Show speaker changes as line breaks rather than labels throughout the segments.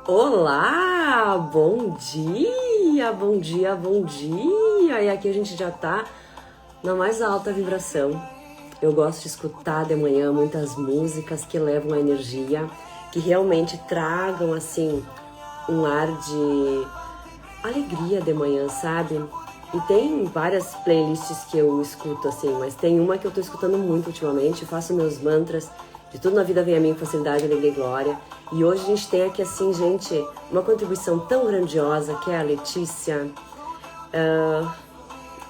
Olá, bom dia, bom dia, bom dia. E aqui a gente já tá na mais alta vibração. Eu gosto de escutar de manhã muitas músicas que levam a energia, que realmente tragam assim um ar de alegria de manhã, sabe? E tem várias playlists que eu escuto assim, mas tem uma que eu tô escutando muito ultimamente, faço meus mantras, de tudo na vida vem a mim, facilidade, alegria e glória. E hoje a gente tem aqui assim, gente, uma contribuição tão grandiosa que é a Letícia.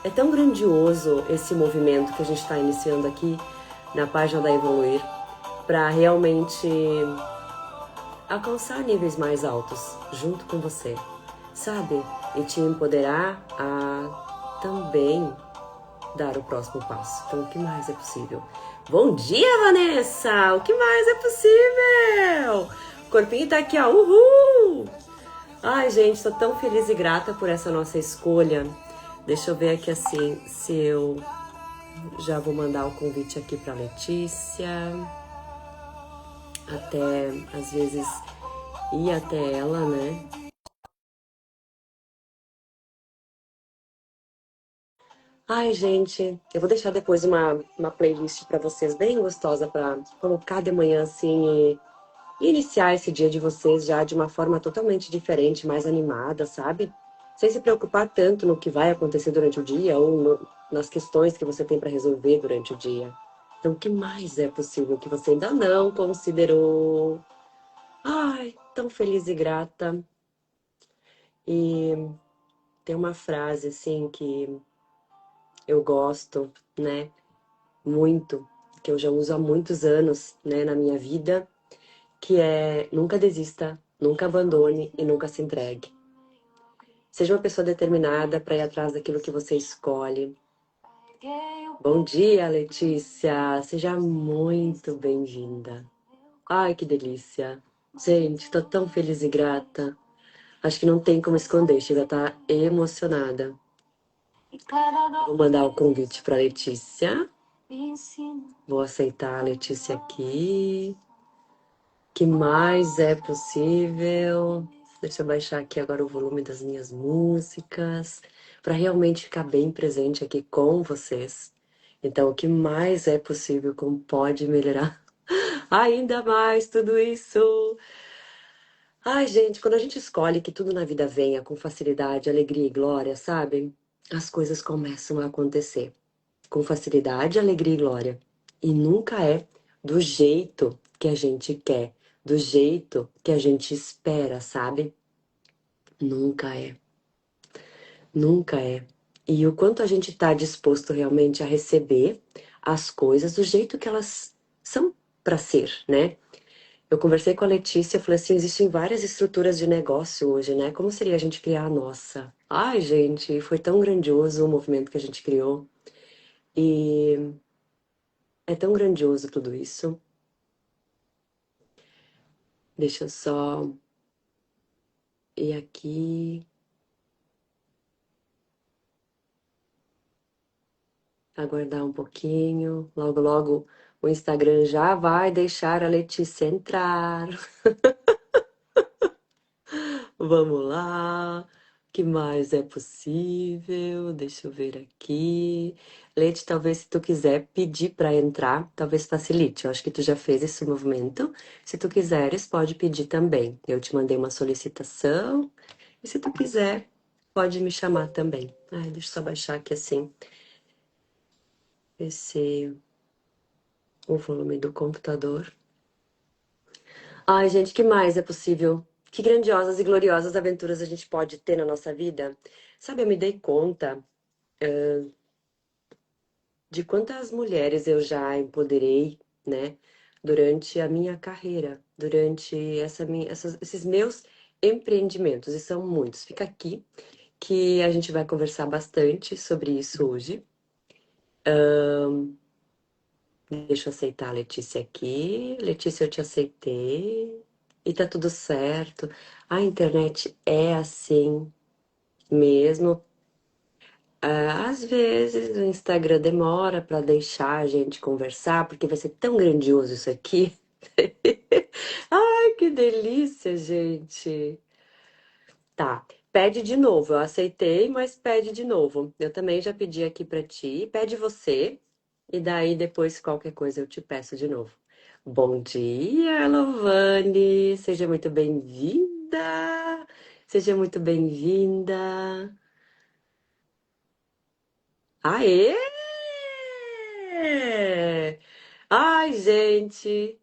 É tão grandioso esse movimento que a gente está iniciando aqui na página da Evoluir para realmente alcançar níveis mais altos junto com você, sabe? E te empoderar a também dar o próximo passo. Então, o que mais é possível? Bom dia, Vanessa! O que mais é possível? O corpinho tá aqui, ó. Uhul! Ai, gente, tô tão feliz e grata por essa nossa escolha. Deixa eu ver aqui assim, se eu já vou mandar o convite aqui pra Letícia. Até, às vezes, ir até ela, né? Ai, gente, eu vou deixar depois uma playlist pra vocês bem gostosa pra colocar de manhã assim e iniciar esse dia de vocês já de uma forma totalmente diferente, mais animada, sabe? Sem se preocupar tanto no que vai acontecer durante o dia ou nas questões que você tem para resolver durante o dia. Então, o que mais é possível que você ainda não considerou? Ai, tão feliz e grata. E tem uma frase assim que eu gosto, né? Muito, que eu já uso há muitos anos, né, na minha vida, que é nunca desista, nunca abandone e nunca se entregue. Seja uma pessoa determinada para ir atrás daquilo que você escolhe. Bom dia, Letícia. Seja muito bem-vinda. Ai, que delícia. Gente, tô tão feliz e grata. Acho que não tem como esconder, chega a estar emocionada. Vou mandar o convite para Letícia. Vou aceitar a Letícia aqui. Que mais é possível? Deixa eu baixar aqui agora o volume das minhas músicas, para realmente ficar bem presente aqui com vocês. Então, o que mais é possível, como pode melhorar ainda mais tudo isso? Ai, gente, quando a gente escolhe que tudo na vida venha com facilidade, alegria e glória, sabe? As coisas começam a acontecer com facilidade, alegria e glória. E nunca é do jeito que a gente quer, do jeito que a gente espera, sabe? Nunca é. Nunca é. E o quanto a gente está disposto realmente a receber as coisas do jeito que elas são para ser, né? Eu conversei com a Letícia, eu falei assim, existem várias estruturas de negócio hoje, né? Como seria a gente criar a nossa? Ai, gente, foi tão grandioso o movimento que a gente criou. E é tão grandioso tudo isso. Deixa eu só ir aqui, aguardar um pouquinho. Logo, logo o Instagram já vai deixar a Letícia entrar. Vamos lá. O que mais é possível? Deixa eu ver aqui. Leti, talvez se tu quiser pedir para entrar, talvez facilite. Eu acho que tu já fez esse movimento. Se tu quiseres, pode pedir também. Eu te mandei uma solicitação. E se tu quiser, pode me chamar também. Ai, deixa eu só baixar aqui assim esse o volume do computador. Ai, gente, que mais é possível? Que grandiosas e gloriosas aventuras a gente pode ter na nossa vida? Sabe, eu me dei conta de quantas mulheres eu já empoderei, né, durante a minha carreira, durante esses meus empreendimentos, e são muitos. Fica aqui que a gente vai conversar bastante sobre isso hoje. Deixa eu aceitar a Letícia aqui. Letícia, eu te aceitei. E tá tudo certo. A internet é assim mesmo. Às vezes o Instagram demora para deixar a gente conversar, porque vai ser tão grandioso isso aqui. Ai, que delícia, gente. Tá, pede de novo. Eu aceitei, mas pede de novo. Eu também já pedi aqui pra ti. Pede você. E daí depois qualquer coisa eu te peço de novo. Bom dia, Lovane. Seja muito bem-vinda. Seja muito bem-vinda. Aê! Ai, gente.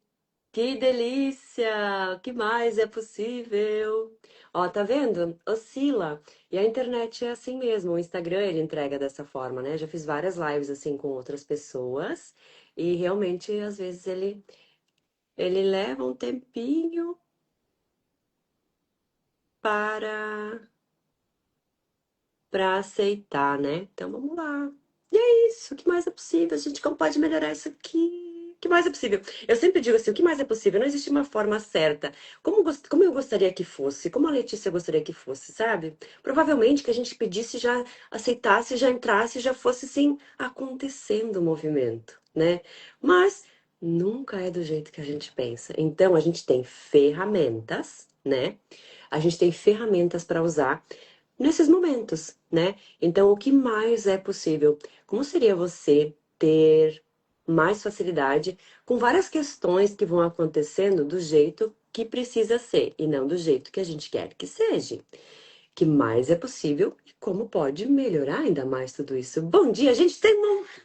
Que delícia! O que mais é possível? Ó, tá vendo? Oscila. E a internet é assim mesmo. O Instagram ele entrega dessa forma, né? Já fiz várias lives assim com outras pessoas e realmente às vezes ele leva um tempinho para para aceitar, né? Então vamos lá. E é isso. O que mais é possível? A gente como pode melhorar isso aqui? O que mais é possível? Eu sempre digo assim, o que mais é possível? Não existe uma forma certa. Como eu gostaria que fosse, como a Letícia gostaria que fosse, sabe? Provavelmente que a gente pedisse, já aceitasse, já entrasse, já fosse assim acontecendo o movimento, né? Mas nunca é do jeito que a gente pensa. Então a gente tem ferramentas, né? A gente tem ferramentas para usar nesses momentos, né? Então, o que mais é possível? Como seria você ter mais facilidade com várias questões que vão acontecendo do jeito que precisa ser e não do jeito que a gente quer que seja? Que mais é possível e como pode melhorar ainda mais tudo isso? Bom dia, a gente tem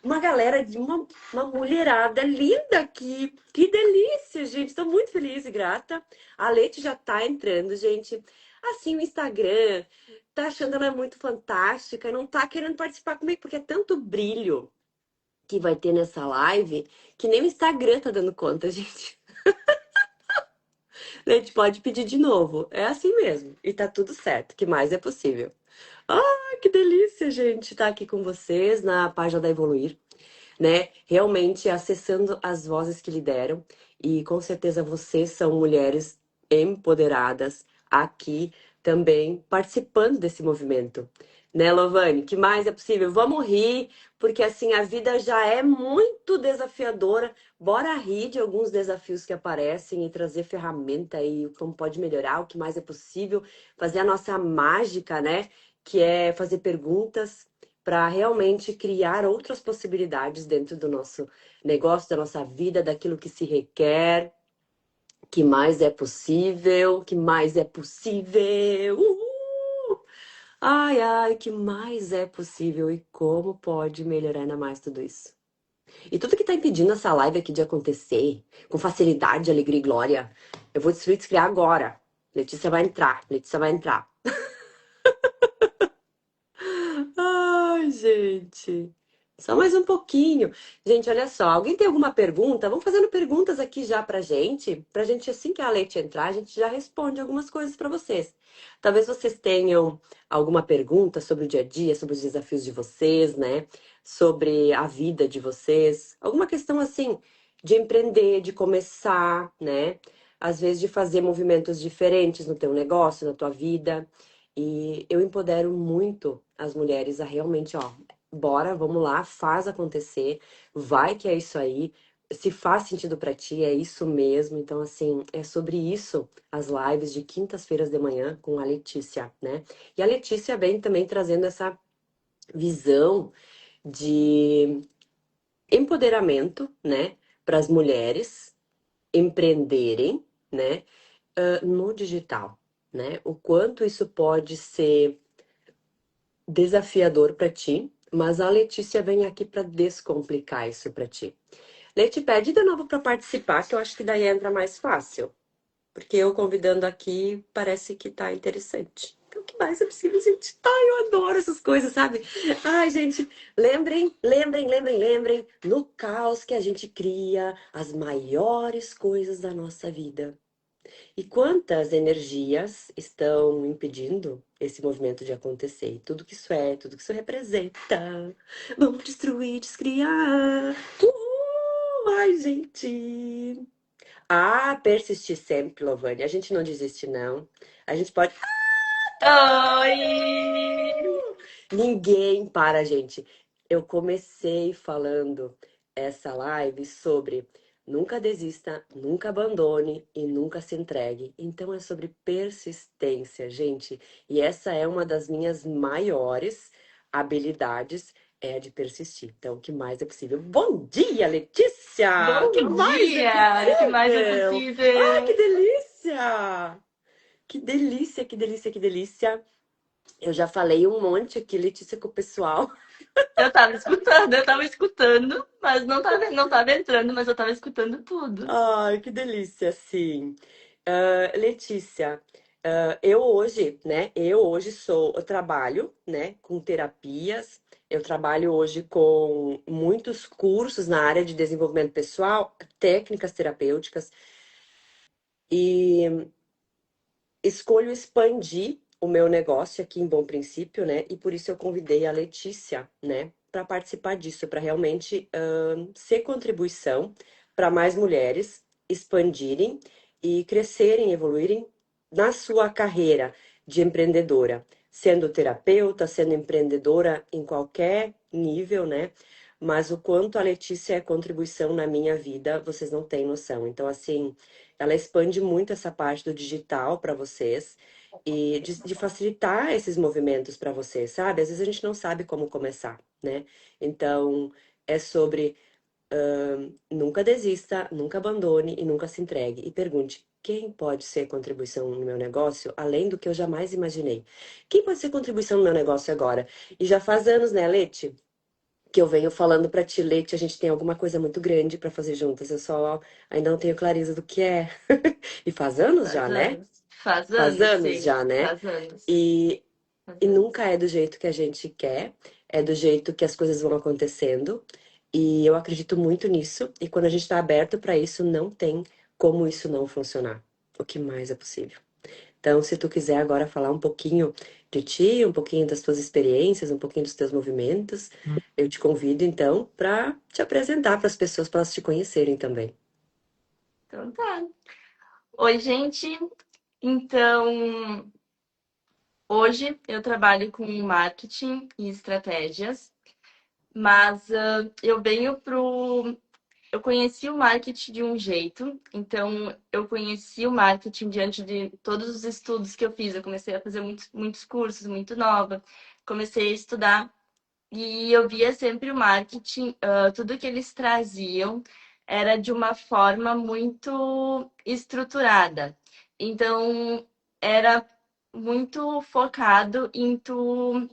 uma galera de uma mulherada linda aqui. Que delícia, gente. Estou muito feliz e grata. A Leite já tá entrando, gente. Assim, o Instagram tá achando ela muito fantástica, não tá querendo participar comigo, porque é tanto brilho que vai ter nessa live que nem o Instagram tá dando conta, gente. A gente pode pedir de novo. É assim mesmo. E tá tudo certo. Que mais é possível. Ah, que delícia, gente, estar aqui com vocês na página da Evoluir, né? Realmente acessando as vozes que lideram. E com certeza vocês são mulheres empoderadas aqui também participando desse movimento. Né, Lovane? Que mais é possível? Vamos rir, porque assim a vida já é muito desafiadora. Bora rir de alguns desafios que aparecem e trazer ferramenta e como pode melhorar, o que mais é possível, fazer a nossa mágica, né? Que é fazer perguntas para realmente criar outras possibilidades dentro do nosso negócio, da nossa vida, daquilo que se requer, que mais é possível, que mais é possível. Uhul! Ai, ai, que mais é possível e como pode melhorar ainda mais tudo isso. E tudo que tá impedindo essa live aqui de acontecer, com facilidade, alegria e glória, eu vou destruir e descriar agora. Letícia vai entrar, Letícia vai entrar. Ai, gente. Só mais um pouquinho. Gente, olha só. Alguém tem alguma pergunta? Vamos fazendo perguntas aqui já pra gente. Pra gente, assim que a Leite entrar, a gente já responde algumas coisas pra vocês. Talvez vocês tenham alguma pergunta sobre o dia a dia, sobre os desafios de vocês, né? Sobre a vida de vocês. Alguma questão assim de empreender, de começar, né? Às vezes de fazer movimentos diferentes no teu negócio, na tua vida. E eu empodero muito as mulheres a realmente, ó, bora, vamos lá, faz acontecer, vai que é isso aí. Se faz sentido pra ti, é isso mesmo. Então, assim, é sobre isso as lives de quintas-feiras de manhã com a Letícia, né? E a Letícia vem também trazendo essa visão de empoderamento, né, para as mulheres empreenderem, né, no digital, né? O quanto isso pode ser desafiador para ti, mas a Letícia vem aqui para descomplicar isso para ti. Leti, pede de novo para participar, que eu acho que daí entra mais fácil. Porque eu convidando aqui parece que tá interessante. Então, o que mais é possível, gente? Ai, eu adoro essas coisas, sabe? Ai, gente, lembrem, no caos que a gente cria as maiores coisas da nossa vida. E quantas energias estão impedindo esse movimento de acontecer? E tudo que isso é, tudo que isso representa. Vamos destruir, descriar. Uhul! Ai, gente. Ah, persistir sempre, Lovane. A gente não desiste, não. A gente pode. Oi! Ninguém para, gente. Eu comecei falando essa live sobre Nunca desista, nunca abandone e nunca se entregue. Então é sobre persistência, gente. E essa é uma das minhas maiores habilidades, é a de persistir. Então, o que mais é possível? Bom dia, Letícia! O que
Bom
mais é
dia! O que mais é
possível? Ai, que
possível?
delícia! Que delícia, que delícia, que delícia. Eu já falei um monte aqui, Letícia, com o pessoal.
Eu tava escutando, mas não tava entrando, mas eu tava escutando tudo.
Ai, que delícia, sim. Letícia, eu hoje, né? Eu trabalho, né, com terapias. Eu trabalho hoje com muitos cursos na área de desenvolvimento pessoal, técnicas terapêuticas e escolho expandir o meu negócio aqui em Bom Princípio, né? E por isso eu convidei a Letícia, né, para participar disso, para realmente ser contribuição para mais mulheres expandirem e crescerem, evoluírem na sua carreira de empreendedora, sendo terapeuta, sendo empreendedora em qualquer nível, né? Mas o quanto a Letícia é contribuição na minha vida, vocês não têm noção. Então, assim, ela expande muito essa parte do digital para vocês e de facilitar esses movimentos para vocês, sabe? Às vezes a gente não sabe como começar, né? Então, é sobre nunca desista, nunca abandone e nunca se entregue. E pergunte: quem pode ser contribuição no meu negócio, além do que eu jamais imaginei? Quem pode ser contribuição no meu negócio agora? E já faz anos, né, Leti? Que eu venho falando pra ti, Leite, a gente tem alguma coisa muito grande pra fazer juntas. Eu só ainda não tenho clareza do que é. E faz anos já, né? Faz anos
Sim,
já, né?
faz anos,
E,
faz
e
anos.
nunca é do jeito que a gente quer, é do jeito que as coisas vão acontecendo. E eu acredito muito nisso. E quando a gente está aberto para isso, não tem como isso não funcionar. O que mais é possível? Então, se tu quiser agora falar um pouquinho de ti, um pouquinho das tuas experiências, um pouquinho dos teus movimentos, eu te convido então para te apresentar para as pessoas, para elas te conhecerem também.
Então tá. Oi, gente. Então, hoje eu trabalho com marketing e estratégias, mas eu conheci o marketing de um jeito, então eu conheci o marketing diante de todos os estudos que eu fiz. Eu comecei a fazer muitos cursos, muito nova, comecei a estudar e eu via sempre o marketing, tudo que eles traziam era de uma forma muito estruturada. Então, era muito focado em tu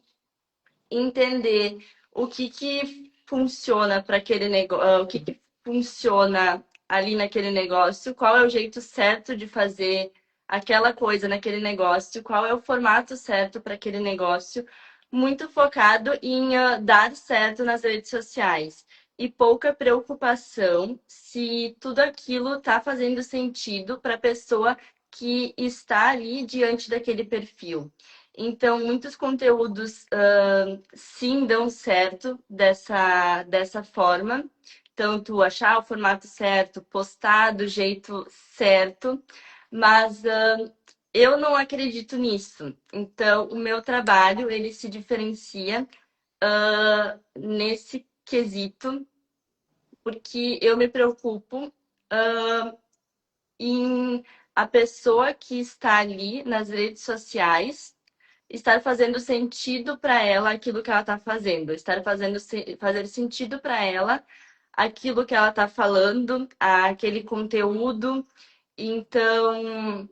entender o que funciona para aquele negócio, o que funciona ali naquele negócio, qual é o jeito certo de fazer aquela coisa naquele negócio, qual é o formato certo para aquele negócio, muito focado em dar certo nas redes sociais. E pouca preocupação se tudo aquilo está fazendo sentido para a pessoa que está ali diante daquele perfil. Então, muitos conteúdos sim dão certo dessa forma. Então, tu achar o formato certo, postar do jeito certo, mas eu não acredito nisso. Então, o meu trabalho, ele se diferencia nesse quesito, porque eu me preocupo em a pessoa que está ali nas redes sociais estar fazendo sentido para ela aquilo que ela está fazendo, estar fazer sentido para ela aquilo que ela está falando, aquele conteúdo. Então,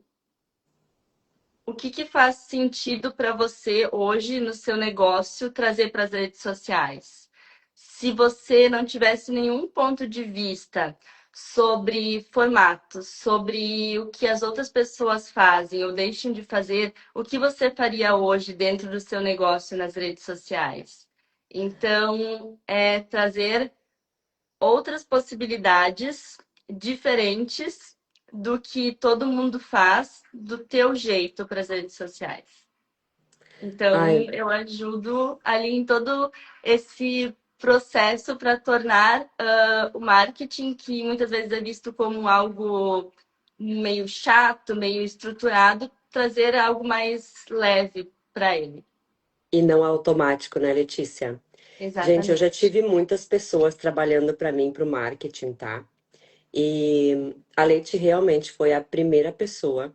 o que faz sentido para você hoje no seu negócio trazer para as redes sociais? Se você não tivesse nenhum ponto de vista sobre formatos, sobre o que as outras pessoas fazem ou deixam de fazer, o que você faria hoje dentro do seu negócio nas redes sociais? Então, é trazer outras possibilidades diferentes do que todo mundo faz do teu jeito para as redes sociais. Então,
Ai,
eu ajudo ali em todo esse processo para tornar o marketing, que muitas vezes é visto como algo meio chato, meio estruturado, trazer algo mais leve para ele.
e não automático, né, Letícia? Gente, eu já
Exatamente.
tive muitas pessoas trabalhando para mim, para o marketing, tá? E a Leite realmente foi a primeira pessoa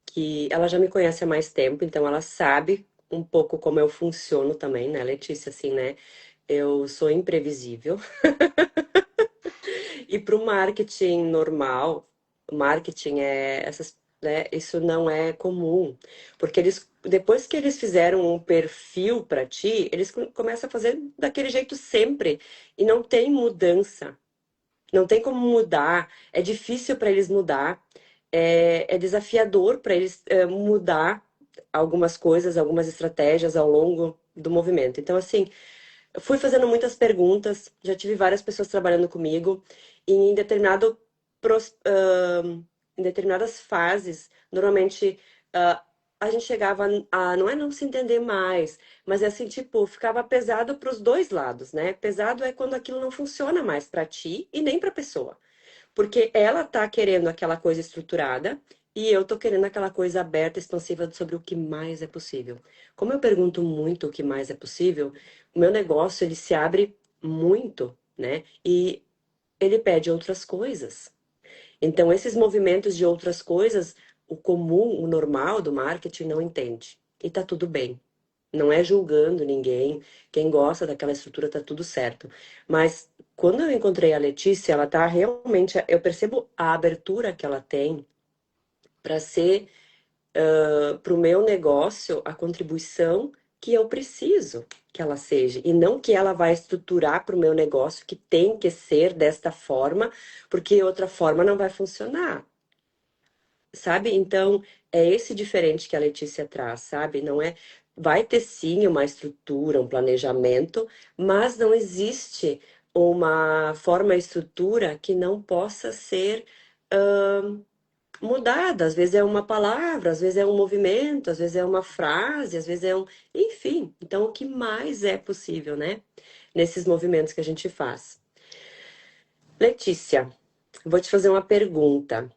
que ela já me conhece há mais tempo, então ela sabe um pouco como eu funciono também, né, Letícia? Assim, né? Eu sou imprevisível. E para o marketing normal, o marketing é essas, né, isso não é comum, porque eles depois que eles fizeram um perfil para ti, eles começam a fazer daquele jeito sempre e não tem mudança. Não tem como mudar, é difícil para eles mudar, é desafiador para eles mudar algumas coisas, algumas estratégias ao longo do movimento. Então, assim, eu fui fazendo muitas perguntas, já tive várias pessoas trabalhando comigo, e pros- ahn, em determinadas fases, normalmente ah, a gente chegava a, não é não se entender mais, mas é assim, tipo, ficava pesado para os dois lados, né? Pesado é quando aquilo não funciona mais para ti e nem para a pessoa. Porque ela tá querendo aquela coisa estruturada e eu tô querendo aquela coisa aberta, expansiva sobre o que mais é possível. Como eu pergunto muito o que mais é possível, o meu negócio ele se abre muito, né? E ele pede outras coisas. Então, esses movimentos de outras coisas, o comum, o normal do marketing não entende. E tá tudo bem. Não é julgando ninguém. Quem gosta daquela estrutura tá tudo certo. Mas quando eu encontrei a Letícia, ela tá realmente. Eu percebo a abertura que ela tem para ser para o meu negócio a contribuição que eu preciso que ela seja. E não que ela vai estruturar para o meu negócio que tem que ser desta forma, porque outra forma não vai funcionar. Sabe? Então, é esse diferente que a Letícia traz, sabe? Não é. Vai ter sim uma estrutura, um planejamento, mas não existe uma forma e estrutura que não possa ser mudada. Às vezes é uma palavra, às vezes é um movimento, às vezes é uma frase, às vezes é um. Enfim, então o que mais é possível, né? Nesses movimentos que a gente faz. Letícia, vou te fazer uma pergunta.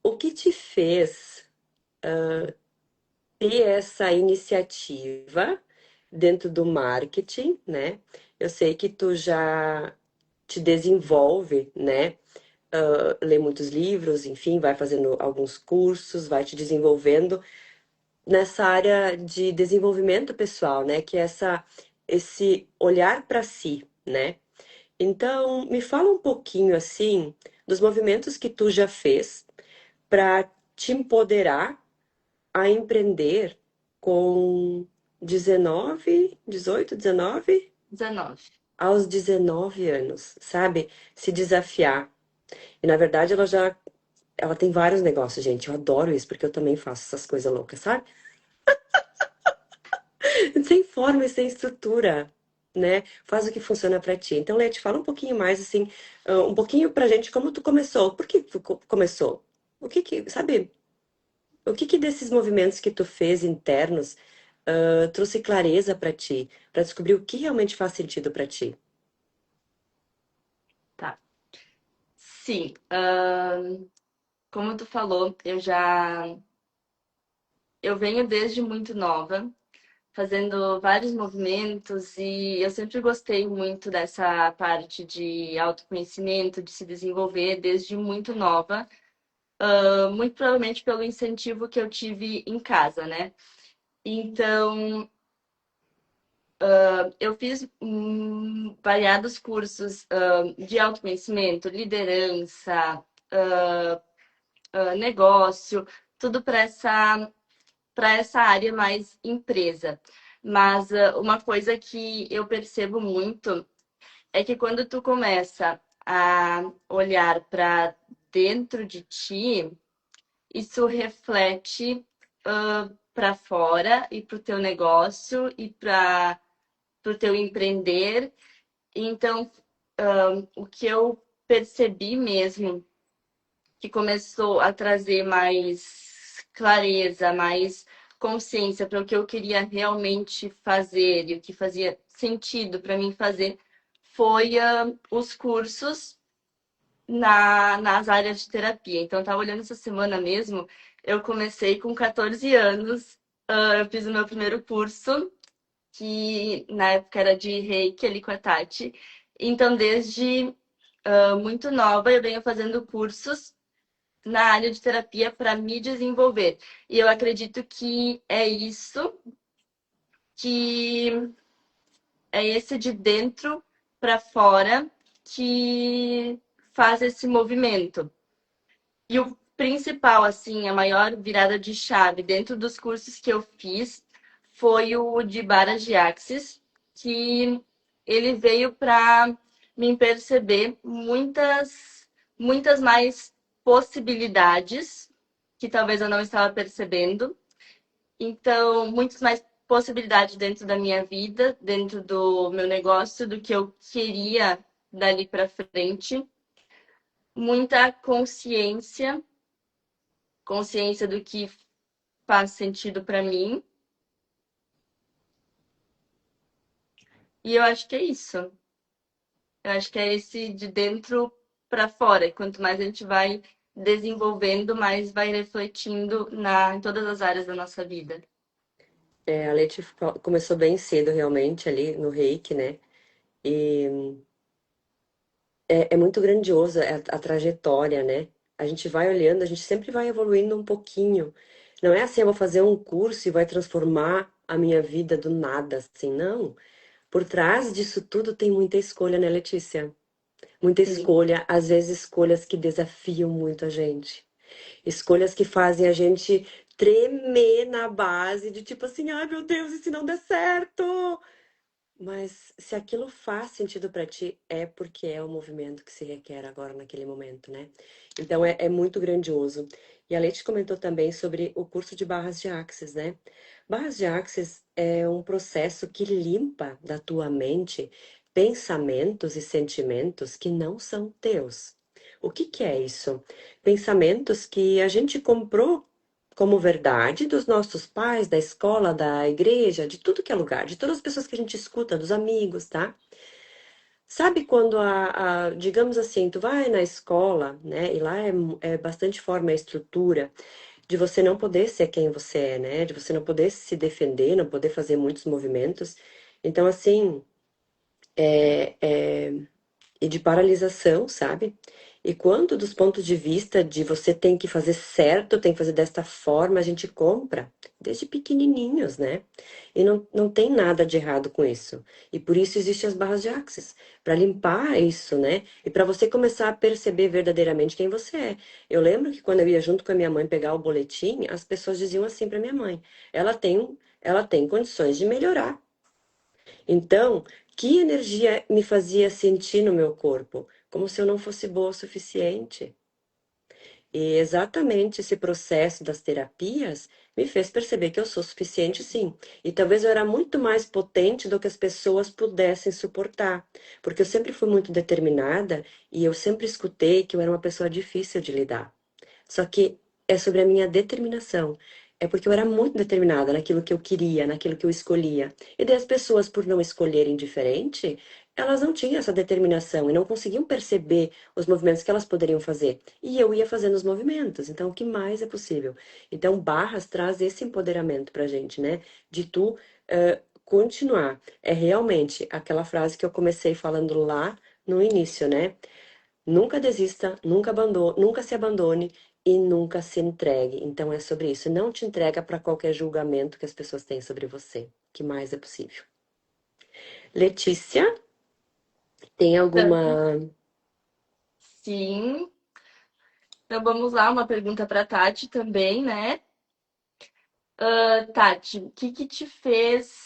O que te fez ter essa iniciativa dentro do marketing, né? Eu sei que tu já te desenvolve, né? Lê muitos livros, enfim, vai fazendo alguns cursos, vai te desenvolvendo nessa área de desenvolvimento pessoal, né? Que é esse olhar para si, né? Então, me fala um pouquinho assim dos movimentos que tu já fez para te empoderar a empreender com 19, 18, 19,
19.
aos 19 anos, sabe? Se desafiar. E na verdade ela tem vários negócios, gente. Eu adoro isso porque eu também faço essas coisas loucas, sabe? Sem forma e sem estrutura, né? Faz o que funciona pra ti. Então, Leti, fala um pouquinho mais assim, um pouquinho pra gente como tu começou. Por que tu começou? Sabe? O que desses movimentos que tu fez internos trouxe clareza pra ti, pra descobrir o que realmente faz sentido pra ti?
Tá. Sim. Como tu falou, eu venho desde muito nova, fazendo vários movimentos e eu sempre gostei muito dessa parte de autoconhecimento, de se desenvolver desde muito nova, muito provavelmente pelo incentivo que eu tive em casa, né? Então, eu fiz variados cursos de autoconhecimento, liderança, negócio, tudo para essa área mais empresa. Mas uma coisa que eu percebo muito é que quando tu começa a olhar para dentro de ti, isso reflete para fora e para o teu negócio e para o teu empreender. Então, o que eu percebi mesmo que começou a trazer mais clareza, mais consciência para o que eu queria realmente fazer e o que fazia sentido para mim fazer foi os cursos nas áreas de terapia. Então, eu estava olhando essa semana mesmo, eu comecei com 14 anos, eu fiz o meu primeiro curso, que na época era de Reiki ali com a Tati. Então, desde muito nova, eu venho fazendo cursos na área de terapia para me desenvolver. E eu acredito que é isso que é esse de dentro para fora que faz esse movimento. E o principal, assim, a maior virada de chave dentro dos cursos que eu fiz foi o de Baras de Axis, que ele veio para me perceber muitas mais possibilidades que talvez eu não estava percebendo. Então, muitas mais possibilidades dentro da minha vida, dentro do meu negócio, do que eu queria dali para frente. Muita consciência do que faz sentido para mim. E eu acho que é isso. Eu acho que é esse de dentro para fora. E quanto mais a gente vai desenvolvendo, mais vai refletindo em todas as áreas da nossa vida.
A Leti começou bem cedo, realmente, ali no Reiki, né? E é muito grandiosa a trajetória, né? A gente vai olhando, a gente sempre vai evoluindo um pouquinho. Não é assim, eu vou fazer um curso e vai transformar a minha vida do nada, assim, não. Por trás disso tudo tem muita escolha, né, Letícia? Muita
Sim.
escolha, às vezes escolhas que desafiam muito a gente. Escolhas que fazem a gente tremer na base de tipo assim, ai meu Deus, e se não der certo? Mas se aquilo faz sentido para ti, é porque é o movimento que se requer agora naquele momento, né? Então é muito grandioso. E a Leite comentou também sobre o curso de barras de Axis, né? Barras de Axis é um processo que limpa da tua mente pensamentos e sentimentos que não são teus. O que que é isso? Pensamentos que a gente comprou como verdade dos nossos pais, da escola, da igreja, de tudo que é lugar, de todas as pessoas que a gente escuta, dos amigos, tá? Sabe quando digamos assim, tu vai na escola, né? E lá é bastante forma a estrutura de você não poder ser quem você é, né? De você não poder se defender, não poder fazer muitos movimentos. Então, assim, é, é, e de paralisação, sabe? E quando dos pontos de vista de você tem que fazer certo, tem que fazer desta forma, a gente compra desde pequenininhos, né? E não tem nada de errado com isso. E por isso existem as barras de Axis, para limpar isso, né? E para você começar a perceber verdadeiramente quem você é. Eu lembro que quando eu ia junto com a minha mãe pegar o boletim, as pessoas diziam assim para minha mãe: ela tem condições de melhorar. Então, que energia me fazia sentir no meu corpo? Como se eu não fosse boa o suficiente. E exatamente esse processo das terapias me fez perceber que eu sou suficiente, sim. E talvez eu era muito mais potente do que as pessoas pudessem suportar. Porque eu sempre fui muito determinada e eu sempre escutei que eu era uma pessoa difícil de lidar. Só que é sobre a minha determinação. É porque eu era muito determinada naquilo que eu queria, naquilo que eu escolhia. E daí as pessoas, por não escolherem diferente, elas não tinham essa determinação e não conseguiam perceber os movimentos que elas poderiam fazer. E eu ia fazendo os movimentos. Então, o que mais é possível? Então, Barras traz esse empoderamento pra gente, né? De tu continuar. É realmente aquela frase que eu comecei falando lá no início, né? Nunca desista, nunca se abandone e nunca se entregue. Então é sobre isso. Não te entrega para qualquer julgamento que as pessoas têm sobre você. O que mais é possível? Letícia, tem
Então,
alguma.
sim. Então vamos lá, uma pergunta para Tati também, né? Tati, o que que te fez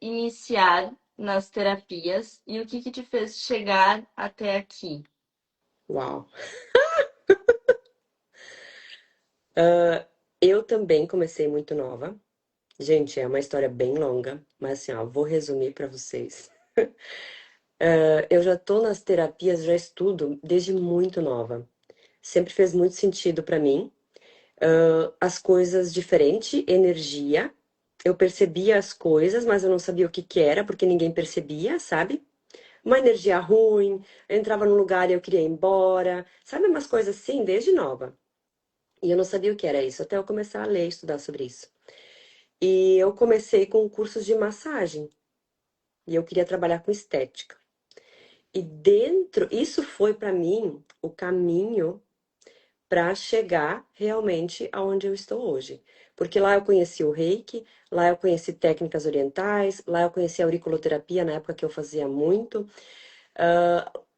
iniciar nas terapias e o que que te fez chegar até aqui?
Uau! Eu também comecei muito nova. Gente, é uma história bem longa, mas assim, ó, vou resumir para vocês. Eu já tô nas terapias, já estudo desde muito nova. Sempre fez muito sentido para mim. As coisas diferente, energia. Eu percebia as coisas, mas eu não sabia o que que era, porque ninguém percebia, sabe? Uma energia ruim, eu entrava num lugar e eu queria ir embora, sabe? Umas coisas assim, desde nova. E eu não sabia o que era isso, até eu começar a ler, estudar sobre isso. E eu comecei com cursos de massagem. e eu queria trabalhar com estética. E dentro, isso foi para mim o caminho para chegar realmente aonde eu estou hoje. Porque lá eu conheci o Reiki, lá eu conheci técnicas orientais, lá eu conheci a auriculoterapia na época que eu fazia muito.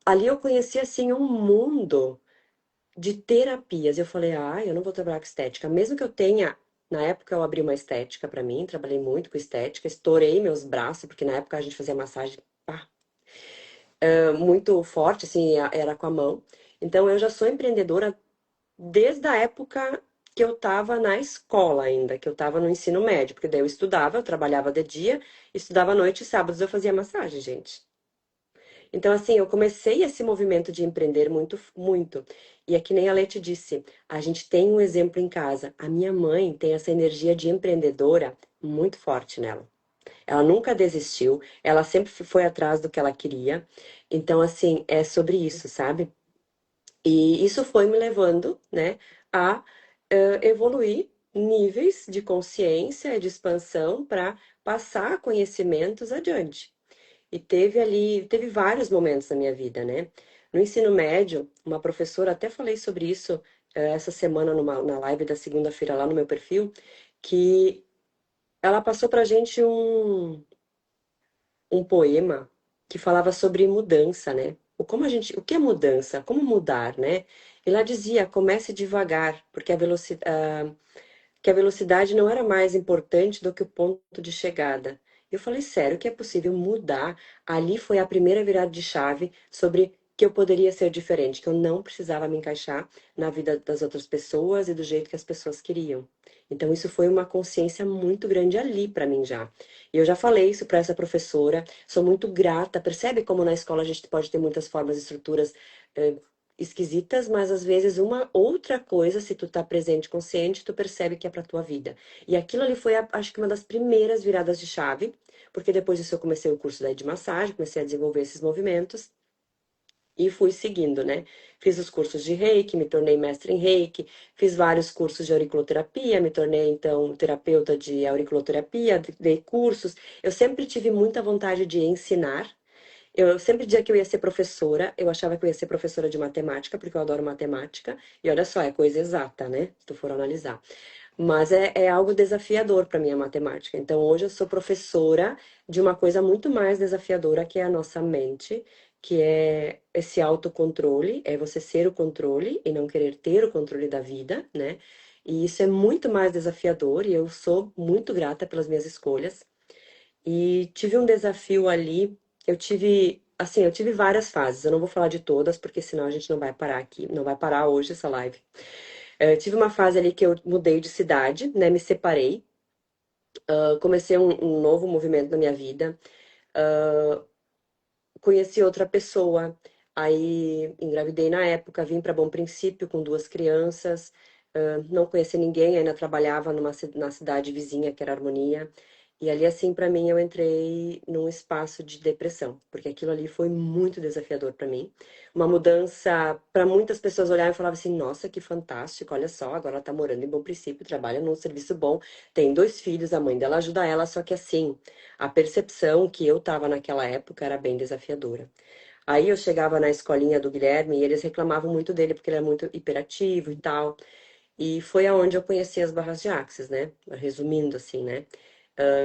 Ali eu conheci assim um mundo de terapias. Eu falei, eu não vou trabalhar com estética, mesmo que eu tenha. Na época eu abri uma estética para mim, trabalhei muito com estética, estourei meus braços, porque na época a gente fazia massagem, pá, muito forte, assim, era com a mão. Então eu já sou empreendedora desde a época que eu estava na escola ainda, que eu estava no ensino médio, porque daí eu estudava, eu trabalhava de dia, estudava à noite e sábados eu fazia massagem, gente. Então, assim, eu comecei esse movimento de empreender muito, muito. E é que nem a Leti disse, a gente tem um exemplo em casa. A minha mãe tem essa energia de empreendedora muito forte nela. Ela nunca desistiu, ela sempre foi atrás do que ela queria. Então, assim, é sobre isso, sabe? E isso foi me levando, né, a evoluir níveis de consciência e de expansão para passar conhecimentos adiante. E teve vários momentos na minha vida, né? No ensino médio, uma professora, até falei sobre isso essa semana na live da segunda-feira lá no meu perfil, que ela passou pra gente um poema que falava sobre mudança, né? O que é mudança? Como mudar, né? E lá dizia, comece devagar, porque que a velocidade não era mais importante do que o ponto de chegada. Eu falei, sério, que é possível mudar? Ali foi a primeira virada de chave sobre que eu poderia ser diferente, que eu não precisava me encaixar na vida das outras pessoas e do jeito que as pessoas queriam. Então, isso foi uma consciência muito grande ali para mim já. E eu já falei isso para essa professora, sou muito grata. Percebe como na escola a gente pode ter muitas formas e estruturas eh, esquisitas, mas às vezes uma outra coisa, se tu tá presente, consciente, tu percebe que é pra tua vida. E aquilo ali foi, acho que uma das primeiras viradas de chave, porque depois disso eu comecei o curso daí de massagem, comecei a desenvolver esses movimentos e fui seguindo, né? Fiz os cursos de Reiki, me tornei mestre em Reiki, fiz vários cursos de auriculoterapia, me tornei então terapeuta de auriculoterapia, dei cursos. Eu sempre tive muita vontade de ensinar. Eu sempre dizia que eu ia ser professora, eu achava que eu ia ser professora de matemática, porque eu adoro matemática, e olha só, é coisa exata, né? Se tu for analisar. Mas é algo desafiador para mim a matemática. Então, hoje eu sou professora de uma coisa muito mais desafiadora, que é a nossa mente, que é esse autocontrole, é você ser o controle e não querer ter o controle da vida, né? E isso é muito mais desafiador, e eu sou muito grata pelas minhas escolhas. E tive um desafio ali. Eu tive várias fases. Eu não vou falar de todas, porque senão a gente não vai parar aqui, não vai parar hoje essa live. Eu tive uma fase ali que eu mudei de cidade, né? Me separei, comecei um novo movimento na minha vida, conheci outra pessoa, aí engravidei na época, vim para Bom Princípio com duas crianças, não conheci ninguém, ainda trabalhava na cidade vizinha, que era Harmonia. E ali, assim, para mim, eu entrei num espaço de depressão, porque aquilo ali foi muito desafiador para mim. Uma mudança, para muitas pessoas olharem e falavam assim: nossa, que fantástico, olha só, agora ela tá morando em Bom Princípio, trabalha num serviço bom, tem dois filhos, a mãe dela ajuda ela, só que assim, a percepção que eu tava naquela época era bem desafiadora. Aí eu chegava na escolinha do Guilherme e eles reclamavam muito dele, porque ele era muito hiperativo e tal. E foi aonde eu conheci as barras de Axis, né? Resumindo assim, né?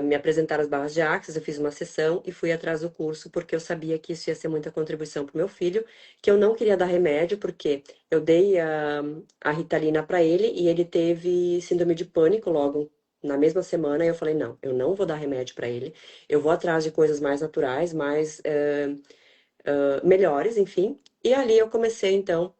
Me apresentaram as barras de Axis, eu fiz uma sessão e fui atrás do curso porque eu sabia que isso ia ser muita contribuição para o meu filho, que eu não queria dar remédio porque eu dei a Ritalina para ele e ele teve síndrome de pânico logo na mesma semana e eu falei, não, eu não vou dar remédio para ele, eu vou atrás de coisas mais naturais, mais melhores, enfim. E ali eu comecei então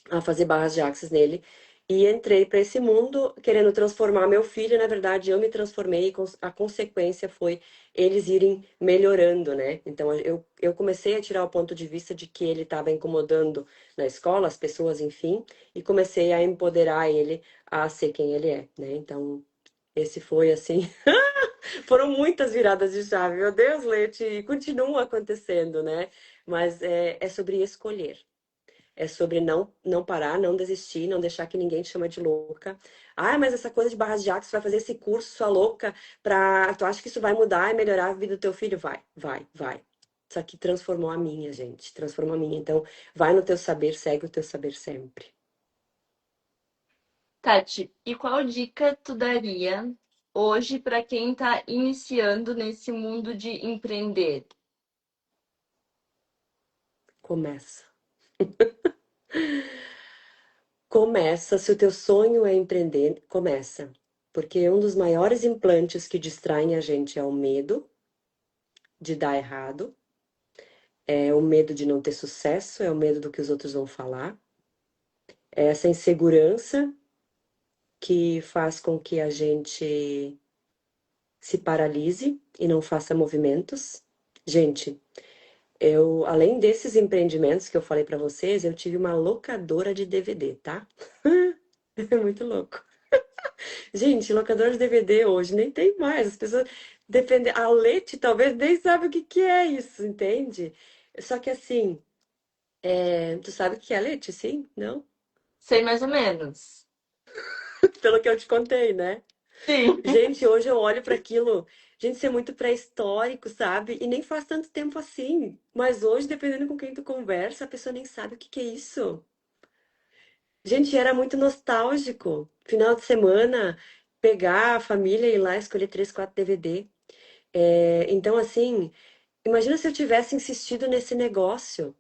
a fazer barras de axis nele. E entrei para esse mundo querendo transformar meu filho. Na verdade, eu me transformei e a consequência foi eles irem melhorando, né? Então, eu comecei a tirar o ponto de vista de que ele estava incomodando na escola, as pessoas, enfim, e comecei a empoderar ele a ser quem ele é, né? Então, esse foi assim. Foram muitas viradas de chave, meu Deus, Leite, e continua acontecendo, né? Mas é sobre escolher. é sobre não parar, não desistir, não deixar que ninguém te chama de louca. Ah, mas essa coisa de barras de água, você vai fazer esse curso, sua louca, tu acha que isso vai mudar e melhorar a vida do teu filho? Vai, vai, vai. Isso aqui transformou a minha, gente, transformou a minha. Então, vai no teu saber, segue o teu saber sempre.
Tati, e qual dica tu daria hoje para quem está iniciando nesse mundo de empreender?
Começa. Começa, se o teu sonho é empreender, começa. Porque um dos maiores implantes que distraem a gente é o medo de dar errado, é o medo de não ter sucesso, é o medo do que os outros vão falar, é essa insegurança que faz com que a gente se paralise e não faça movimentos. Gente, eu, além desses empreendimentos que eu falei para vocês, eu tive uma locadora de DVD, tá? É muito louco. Gente, locadora de DVD hoje nem tem mais. As pessoas dependem. A Lete talvez nem sabe o que que é isso, entende? Só que assim, tu sabe o que é Lete, sim? Não?
Sei mais ou menos.
Pelo que eu te contei, né?
Sim.
Gente, hoje eu olho para aquilo. Gente, isso é muito pré-histórico, sabe? E nem faz tanto tempo assim. Mas hoje, dependendo com quem tu conversa, a pessoa nem sabe o que que é isso. Gente, era muito nostálgico. Final de semana, pegar a família e ir lá escolher 3, 4 DVD. Então, assim, imagina se eu tivesse insistido nesse negócio.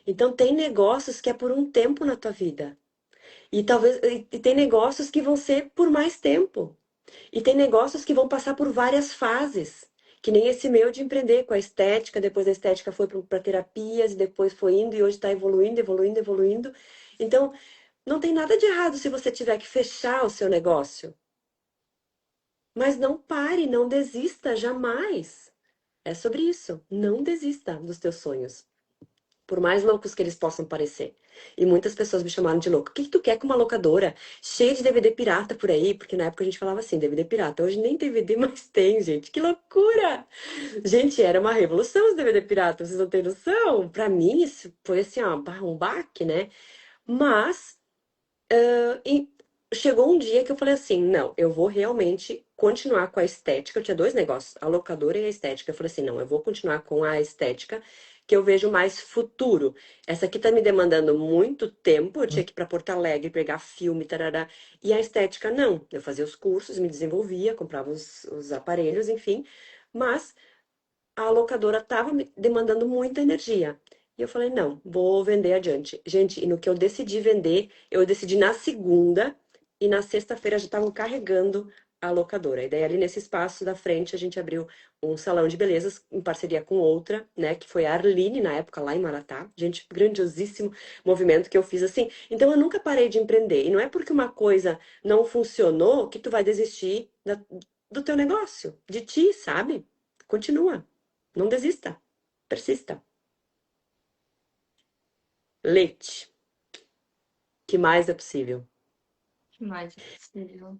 Então, tem negócios que é por um tempo na tua vida. E talvez, e tem negócios que vão ser por mais tempo. E tem negócios que vão passar por várias fases. Que nem esse meu de empreender com a estética, depois a estética foi para terapias, e depois foi indo, e hoje está evoluindo, evoluindo, evoluindo. Então, não tem nada de errado se você tiver que fechar o seu negócio. Mas não pare, não desista jamais. É sobre isso. Não desista dos teus sonhos. Por mais loucos que eles possam parecer. E muitas pessoas me chamaram de louca. O que que tu quer com uma locadora cheia de DVD pirata por aí? Porque na época a gente falava assim, DVD pirata. Hoje nem DVD mais tem, gente. Que loucura! Gente, era uma revolução os DVD pirata. Vocês não têm noção? Pra mim, isso foi assim, ó, um baque, né? Mas e chegou um dia que eu falei assim, não, eu vou realmente continuar com a estética. Eu tinha dois negócios, a locadora e a estética. Eu falei assim, não, eu vou continuar com a estética, que eu vejo mais futuro. Essa aqui tá me demandando muito tempo, eu tinha que ir para Porto Alegre, pegar filme, tarará. E a estética, não. Eu fazia os cursos, me desenvolvia, comprava os aparelhos, enfim. Mas a locadora estava me demandando muita energia. E eu falei, não, vou vender adiante. Gente, e no que eu decidi vender, eu decidi na segunda e na sexta-feira já estavam carregando a locadora. E daí ali nesse espaço da frente a gente abriu um salão de belezas em parceria com outra, né, que foi a Arline na época lá em Maratá. Gente, grandiosíssimo movimento que eu fiz assim. Então eu nunca parei de empreender. E não é porque uma coisa não funcionou que tu vai desistir do teu negócio, de ti, sabe? Continua. Não desista. Persista. Leite. Que mais é possível?
O que mais é possível?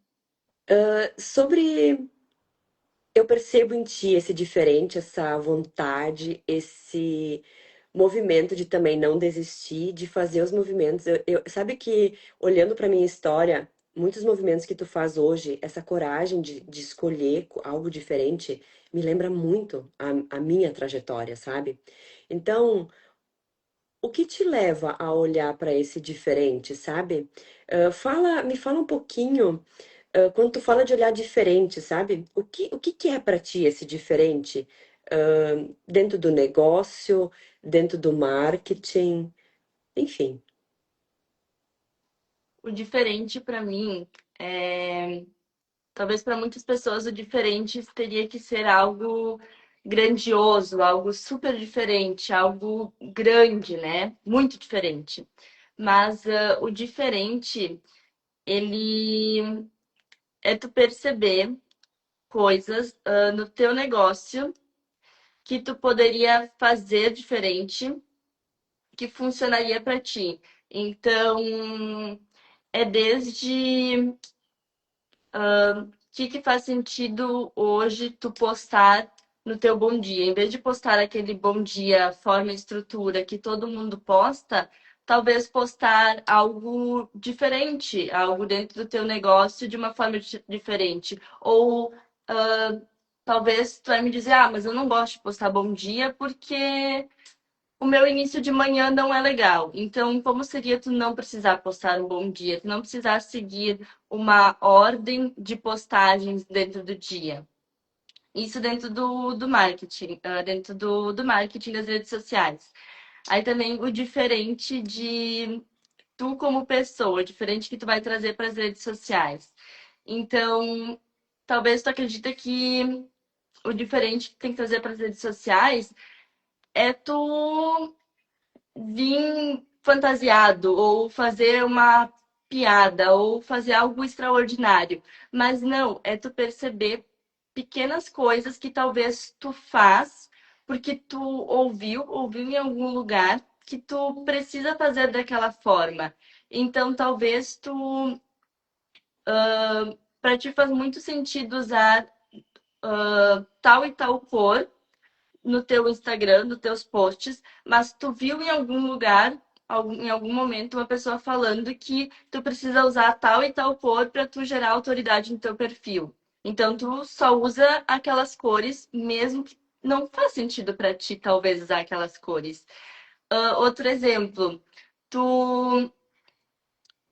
Sobre. Eu percebo em ti esse diferente, essa vontade, esse movimento de também não desistir, de fazer os movimentos. Sabe que, olhando para minha história, muitos movimentos que tu faz hoje, essa coragem de escolher algo diferente, me lembra muito a minha trajetória, sabe? Então, o que te leva a olhar para esse diferente, sabe? Me fala um pouquinho, quando tu fala de olhar diferente, sabe? O que que é para ti esse diferente? Dentro do negócio, dentro do marketing, enfim.
O diferente para mim é. Talvez para muitas pessoas o diferente teria que ser algo grandioso, algo super diferente, algo grande, né? Muito diferente. Mas o diferente, ele é tu perceber coisas no teu negócio que tu poderia fazer diferente, que funcionaria para ti. Então, é desde que faz sentido hoje tu postar no teu bom dia. Em vez de postar aquele bom dia, forma e estrutura que todo mundo posta, talvez postar algo diferente, algo dentro do teu negócio de uma forma diferente. Ou talvez tu vai me dizer, ah, mas eu não gosto de postar bom dia porque o meu início de manhã não é legal. Então, como seria tu não precisar postar um bom dia? Tu não precisar seguir uma ordem de postagens dentro do dia. Isso dentro do marketing, dentro do marketing das redes sociais. Aí também o diferente de tu como pessoa, o diferente que tu vai trazer para as redes sociais. Então, talvez tu acredita que o diferente que tem que trazer para as redes sociais é tu vir fantasiado ou fazer uma piada ou fazer algo extraordinário. Mas não, é tu perceber pequenas coisas que talvez tu faz porque tu ouviu em algum lugar que tu precisa fazer daquela forma. Então, talvez tu, para ti faz muito sentido usar tal e tal cor no teu Instagram, nos teus posts, mas tu viu em algum lugar, em algum momento, uma pessoa falando que tu precisa usar tal e tal cor para tu gerar autoridade no teu perfil. Então tu só usa aquelas cores, mesmo que não faz sentido para ti, talvez, usar aquelas cores. Outro exemplo, tu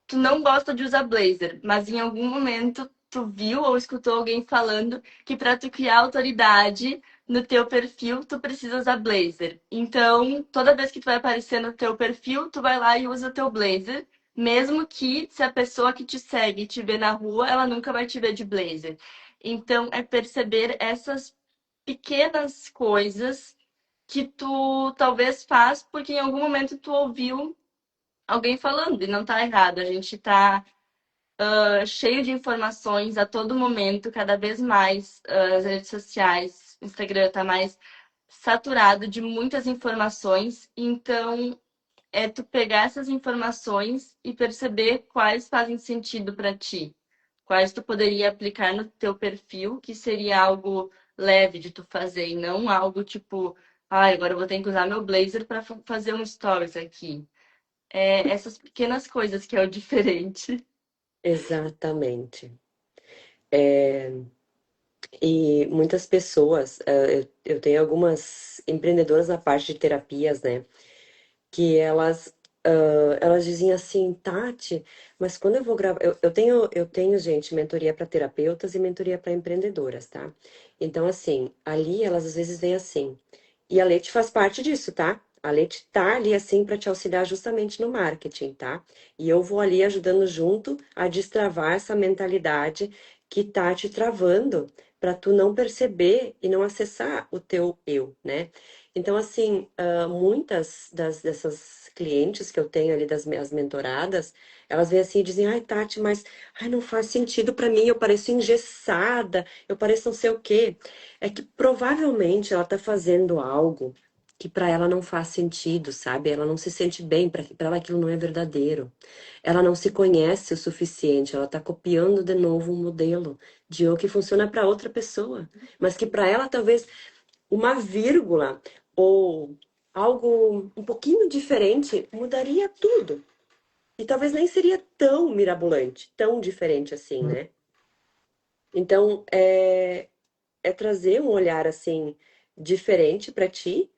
tu não gosta de usar blazer, mas em algum momento tu viu ou escutou alguém falando que para tu criar autoridade no teu perfil, tu precisa usar blazer. Então, toda vez que tu vai aparecer no teu perfil, tu vai lá e usa o teu blazer, mesmo que se a pessoa que te segue te ver na rua, ela nunca vai te ver de blazer. Então, é perceber essas pequenas coisas que tu talvez faz porque em algum momento tu ouviu alguém falando, e não tá errado. A gente tá cheio de informações a todo momento, cada vez mais. As redes sociais, o Instagram tá mais saturado de muitas informações. Então, é tu pegar essas informações e perceber quais fazem sentido para ti. Quais tu poderia aplicar no teu perfil, que seria algo leve de tu fazer, e não algo tipo, ah, agora eu vou ter que usar meu blazer para fazer um stories aqui. É essas pequenas coisas que é o diferente.
Exatamente. E muitas pessoas, eu tenho algumas empreendedoras na parte de terapias, né? Que elas dizem assim, Tati, mas quando eu vou gravar, eu tenho, gente, mentoria para terapeutas e mentoria para empreendedoras, tá? Então, assim, ali elas às vezes vêm assim, e a Leti faz parte disso, tá? A Leti tá ali assim para te auxiliar justamente no marketing, tá? E eu vou ali ajudando junto a destravar essa mentalidade que tá te travando para tu não perceber e não acessar o teu eu, né? Então, assim, muitas dessas clientes que eu tenho ali, das minhas mentoradas, elas vêm assim e dizem, ai, Tati, mas ai, não faz sentido para mim, eu pareço engessada, eu pareço não sei o quê. É que provavelmente ela tá fazendo algo que para ela não faz sentido, sabe? Ela não se sente bem, para ela aquilo não é verdadeiro. Ela não se conhece o suficiente, ela tá copiando de novo um modelo de o que funciona para outra pessoa, mas que para ela talvez uma vírgula ou algo um pouquinho diferente mudaria tudo. E talvez nem seria tão mirabolante, tão diferente assim, né? Então, é trazer um olhar assim diferente para ti,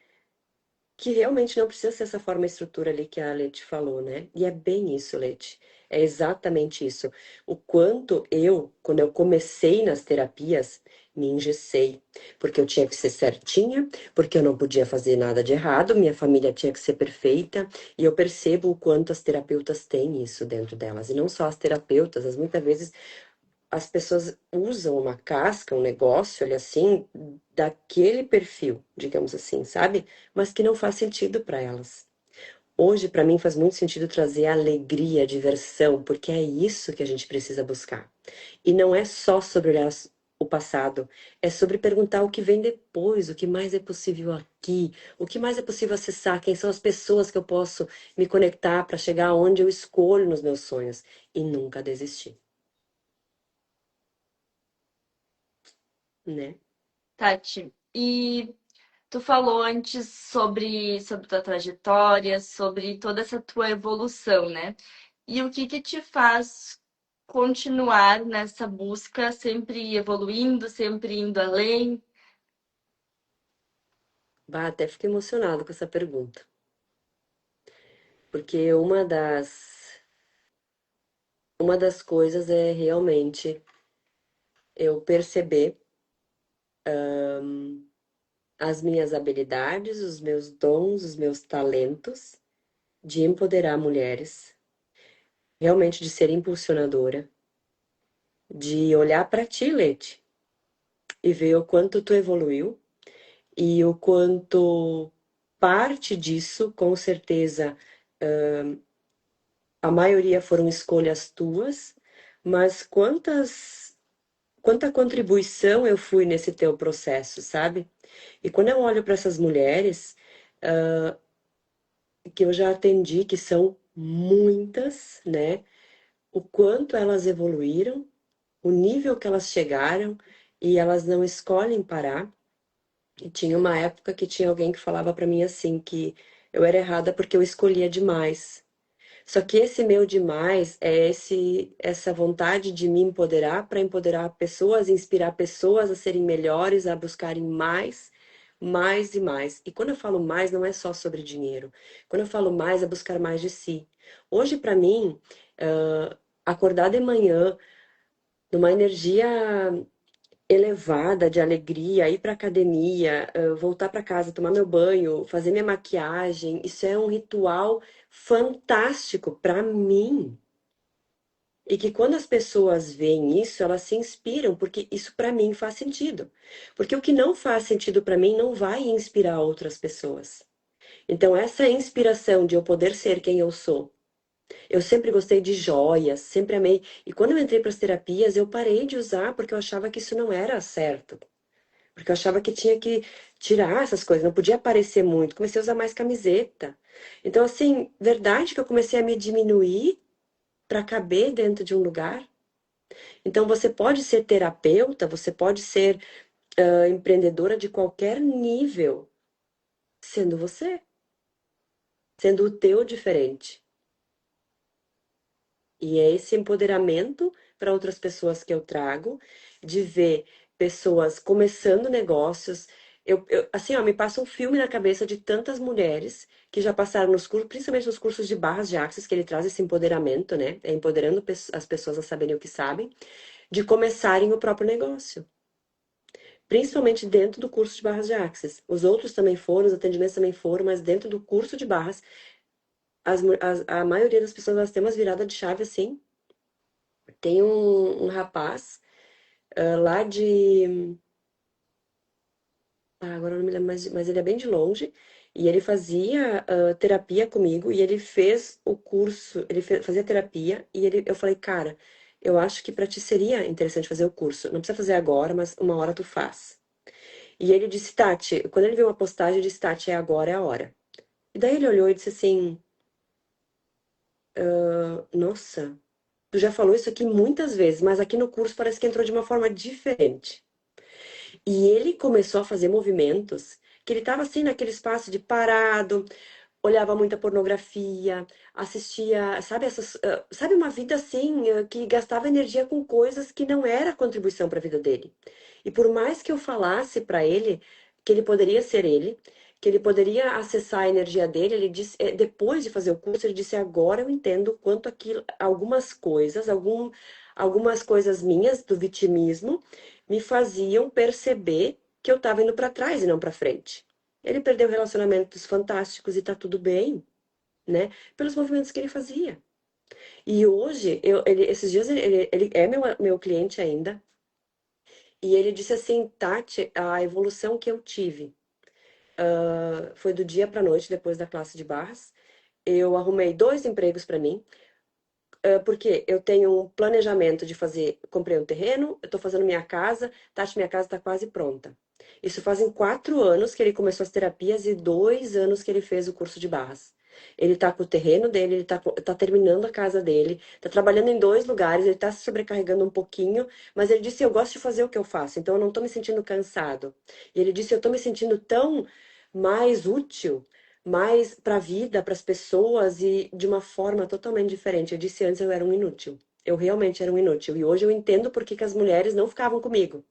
que realmente não precisa ser essa forma e estrutura ali que a Leti falou, né? E é bem isso, Leti. É exatamente isso. O quanto eu, quando eu comecei nas terapias, me engessei. Porque eu tinha que ser certinha, porque eu não podia fazer nada de errado, minha família tinha que ser perfeita. E eu percebo o quanto as terapeutas têm isso dentro delas. E não só as terapeutas, as muitas vezes as pessoas usam uma casca, um negócio, olha assim, daquele perfil, digamos assim, sabe? Mas que não faz sentido para elas. Hoje, para mim, faz muito sentido trazer alegria, diversão, porque é isso que a gente precisa buscar. E não é só sobre olhar o passado, é sobre perguntar o que vem depois, o que mais é possível aqui, o que mais é possível acessar, quem são as pessoas que eu posso me conectar para chegar onde eu escolho nos meus sonhos e nunca desistir, né?
Tati, E tu falou antes sobre tua trajetória, sobre toda essa tua evolução, né? E o que que te faz continuar nessa busca, sempre evoluindo, sempre indo além?
Bah, até fiquei emocionado com essa pergunta, porque uma das coisas é realmente eu perceber as minhas habilidades, os meus dons, os meus talentos de empoderar mulheres, realmente de ser impulsionadora, de olhar para ti, Leti, e ver o quanto tu evoluiu e o quanto parte disso, com certeza, a maioria foram escolhas tuas, mas quanta contribuição eu fui nesse teu processo, sabe? E quando eu olho para essas mulheres que eu já atendi, que são muitas, né? O quanto elas evoluíram, o nível que elas chegaram e elas não escolhem parar. E tinha uma época que tinha alguém que falava para mim assim que eu era errada porque eu escolhia demais. Só que esse meu demais é essa vontade de me empoderar para empoderar pessoas, inspirar pessoas a serem melhores, a buscarem mais, mais e mais. E quando eu falo mais, não é só sobre dinheiro. Quando eu falo mais, é buscar mais de si. Hoje, para mim, acordar de manhã numa energia elevada de alegria, ir para academia, voltar para casa, tomar meu banho, fazer minha maquiagem, isso é um ritual fantástico para mim. E que quando as pessoas veem isso, elas se inspiram, porque isso para mim faz sentido. Porque o que não faz sentido para mim não vai inspirar outras pessoas. Então, essa inspiração de eu poder ser quem eu sou. Eu sempre gostei de joias, sempre amei. E quando eu entrei para as terapias, eu parei de usar porque eu achava que isso não era certo. Porque eu achava que tinha que tirar essas coisas, não podia aparecer muito. Comecei a usar mais camiseta. Então, assim, verdade que eu comecei a me diminuir para caber dentro de um lugar. Então, você pode ser terapeuta, você pode ser empreendedora de qualquer nível, sendo você, sendo o teu diferente. E é esse empoderamento para outras pessoas que eu trago, de ver pessoas começando negócios. Assim, ó, me passa um filme na cabeça de tantas mulheres que já passaram nos cursos, principalmente nos cursos de barras de Axis, que ele traz esse empoderamento, né? É empoderando as pessoas a saberem o que sabem, de começarem o próprio negócio. Principalmente dentro do curso de barras de Axis. Os outros também foram, os atendimentos também foram, mas dentro do curso de barras, a maioria das pessoas elas têm umas viradas de chave assim. Tem um rapaz lá de. Agora eu não me lembro, mas ele é bem de longe. E ele fazia terapia comigo e ele fez o curso, fazia terapia e eu falei, cara, eu acho que para ti seria interessante fazer o curso. Não precisa fazer agora, mas uma hora tu faz. E ele disse, Tati, quando ele viu uma postagem, ele disse, Tati, é agora, é a hora. E daí ele olhou e disse assim, nossa, tu já falou isso aqui muitas vezes, mas aqui no curso parece que entrou de uma forma diferente. E ele começou a fazer movimentos que ele estava assim naquele espaço de parado, olhava muita pornografia, assistia, sabe sabe uma vida assim que gastava energia com coisas que não era contribuição para a vida dele. E por mais que eu falasse para ele que ele poderia ser ele, que ele poderia acessar a energia dele, ele disse, depois de fazer o curso, ele disse: agora eu entendo o quanto aquilo, algumas coisas minhas do vitimismo me faziam perceber que eu estava indo para trás e não para frente. Ele perdeu relacionamentos fantásticos e tá tudo bem, né? Pelos movimentos que ele fazia. E hoje, esses dias, ele é meu cliente ainda. E ele disse assim, Tati, a evolução que eu tive foi do dia para noite, depois da classe de barras. Eu arrumei 2 empregos para mim, porque eu tenho um planejamento de fazer. Comprei um terreno, eu tô fazendo minha casa, Tati, minha casa tá quase pronta. Isso fazem 4 anos que ele começou as terapias e 2 anos que ele fez o curso de barras. Ele tá com o terreno dele, tá terminando a casa dele, tá trabalhando em dois lugares, ele tá se sobrecarregando um pouquinho, mas ele disse, eu gosto de fazer o que eu faço, então eu não tô me sentindo cansado. E ele disse, eu tô me sentindo tão mais útil, mais para a vida, para as pessoas e de uma forma totalmente diferente. Eu disse antes eu era um inútil. Eu realmente era um inútil. E hoje eu entendo por que que as mulheres não ficavam comigo.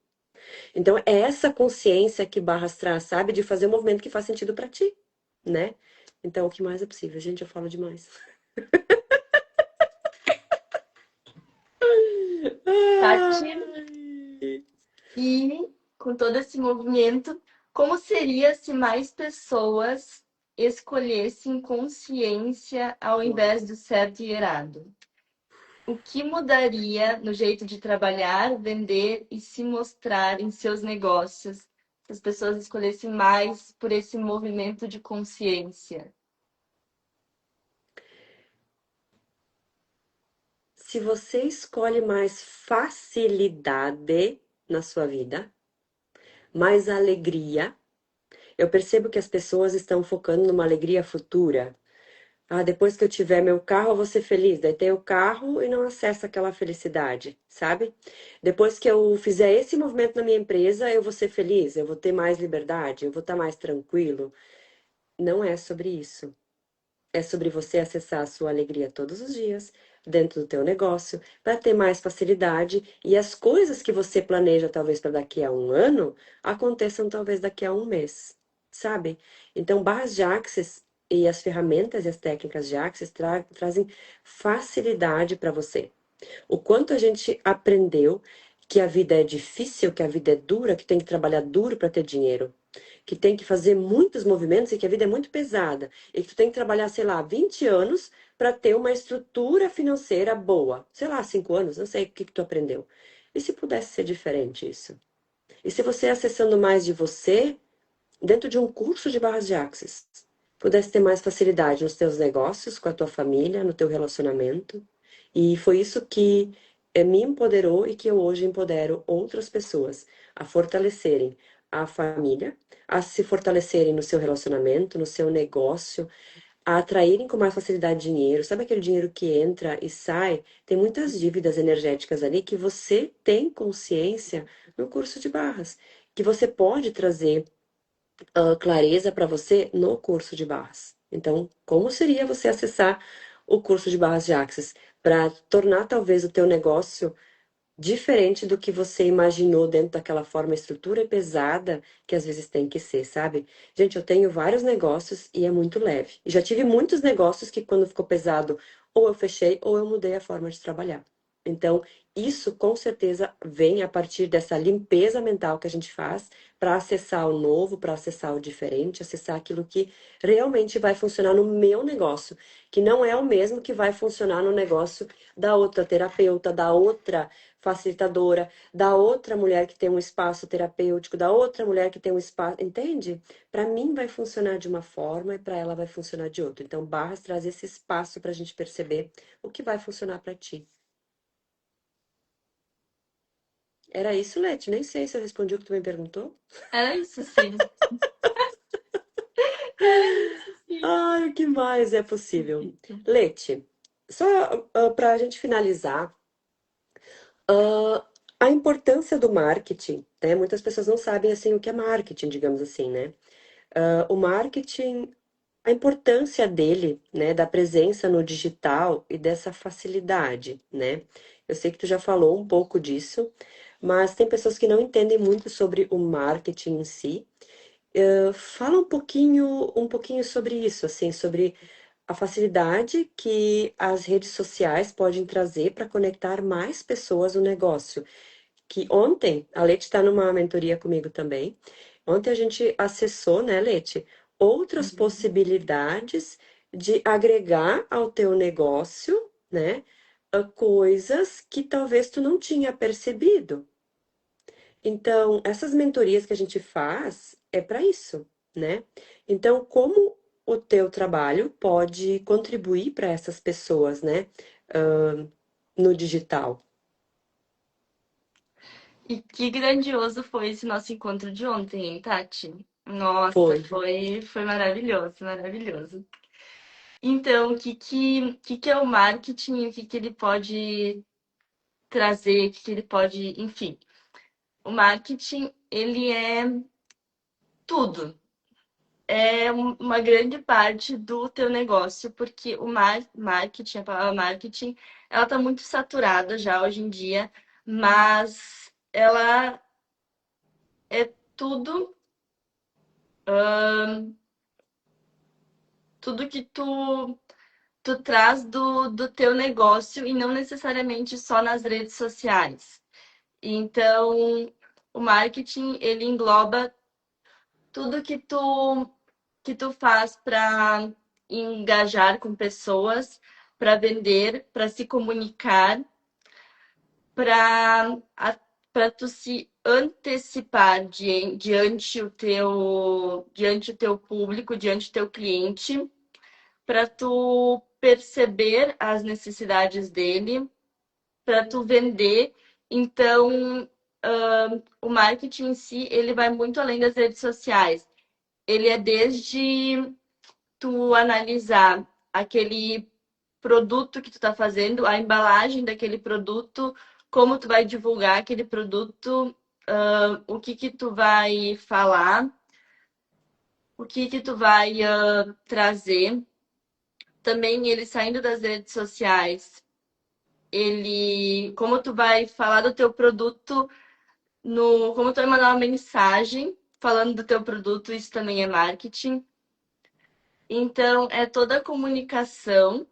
Então, é essa consciência que Barras traz, sabe? De fazer um movimento que faz sentido para ti, né? Então, o que mais é possível? Gente, eu falo demais.
Tati,
Ai.
e com todo esse movimento, como seria se mais pessoas escolhessem consciência ao
Uau.
invés do certo e errado? O que mudaria no jeito de trabalhar, vender e se mostrar em seus negócios se as pessoas escolhessem mais por esse movimento de consciência?
Se você escolhe mais facilidade na sua vida, mais alegria, eu percebo que as pessoas estão focando numa alegria futura. Ah, depois que eu tiver meu carro, eu vou ser feliz. Daí tem o carro e não acessa aquela felicidade, sabe? Depois que eu fizer esse movimento na minha empresa, eu vou ser feliz, eu vou ter mais liberdade, eu vou estar mais tranquilo. Não é sobre isso. É sobre você acessar a sua alegria todos os dias, dentro do teu negócio, para ter mais facilidade e as coisas que você planeja talvez para daqui a um ano, aconteçam talvez daqui a um mês, sabe? Então, barras de Axis e as ferramentas e as técnicas de Axis trazem facilidade para você. O quanto a gente aprendeu que a vida é difícil, que a vida é dura, que tem que trabalhar duro para ter dinheiro, que tem que fazer muitos movimentos e que a vida é muito pesada, e que tu tem que trabalhar, sei lá, 20 anos para ter uma estrutura financeira boa. Sei lá, 5 anos, não sei o que que tu aprendeu. E se pudesse ser diferente isso? E se você acessando mais de você, dentro de um curso de barras de Axis, pudesse ter mais facilidade nos teus negócios, com a tua família, no teu relacionamento. E foi isso que me empoderou e que eu hoje empodero outras pessoas a fortalecerem a família, a se fortalecerem no seu relacionamento, no seu negócio, a atraírem com mais facilidade dinheiro. Sabe aquele dinheiro que entra e sai? Tem muitas dívidas energéticas ali que você tem consciência no curso de barras, que você pode trazer clareza para você no curso de barras. Então, como seria você acessar o curso de barras de Axis para tornar talvez o teu negócio diferente do que você imaginou dentro daquela forma estrutura pesada que às vezes tem que ser, sabe? Gente, eu tenho vários negócios e é muito leve. E já tive muitos negócios que quando ficou pesado, ou eu fechei ou eu mudei a forma de trabalhar. Então, isso com certeza vem a partir dessa limpeza mental que a gente faz para acessar o novo, para acessar o diferente, acessar aquilo que realmente vai funcionar no meu negócio, que não é o mesmo que vai funcionar no negócio da outra terapeuta, da outra facilitadora, da outra mulher que tem um espaço terapêutico, da outra mulher que tem um espaço, entende? Para mim vai funcionar de uma forma e para ela vai funcionar de outra. Então, Barras traz esse espaço para a gente perceber o que vai funcionar para ti. Era isso, Leti? Nem sei se eu respondi o que tu me perguntou.
Era isso, sim. Era isso, sim.
Ai, o que mais é possível? Leti, só para a gente finalizar, ah, a importância do marketing, né? Muitas pessoas não sabem assim o que é marketing, digamos assim, né? O marketing, a importância dele, né, da presença no digital e dessa facilidade, né? Eu sei que tu já falou um pouco disso, mas tem pessoas que não entendem muito sobre o marketing em si. Fala um pouquinho sobre isso, assim, sobre a facilidade que as redes sociais podem trazer para conectar mais pessoas no negócio. Que ontem, a Leti está numa mentoria comigo também. Ontem a gente acessou, né, Leti, outras
Uhum.
possibilidades de agregar ao teu negócio, né, coisas que talvez tu não tinha percebido. Então, essas mentorias que a gente faz é para isso, né? Então, como o teu trabalho pode contribuir para essas pessoas, né, no digital?
E que grandioso foi esse nosso encontro de ontem, hein, Tati? Nossa,
Foi.
foi maravilhoso, maravilhoso. Então, o que é o marketing? O que ele pode trazer? O que ele pode... Enfim, o marketing, ele é tudo. É uma grande parte do teu negócio, porque o marketing, a palavra marketing, ela tá muito saturada já hoje em dia, mas ela é tudo, tudo que tu traz do teu negócio e não necessariamente só nas redes sociais. Então, o marketing, ele engloba tudo que tu faz para engajar com pessoas, para vender, para se comunicar, para para tu se antecipar diante o teu público, diante do teu cliente, para tu perceber as necessidades dele, para tu vender. Então, o marketing em si, ele vai muito além das redes sociais. Ele é desde tu analisar aquele produto que tu tá fazendo, a embalagem daquele produto, como tu vai divulgar aquele produto, o que tu vai falar, o que tu vai trazer. Também ele saindo das redes sociais, como tu vai falar do teu produto como tu vai mandar uma mensagem falando do teu produto, isso também é marketing. Então, é toda a comunicação,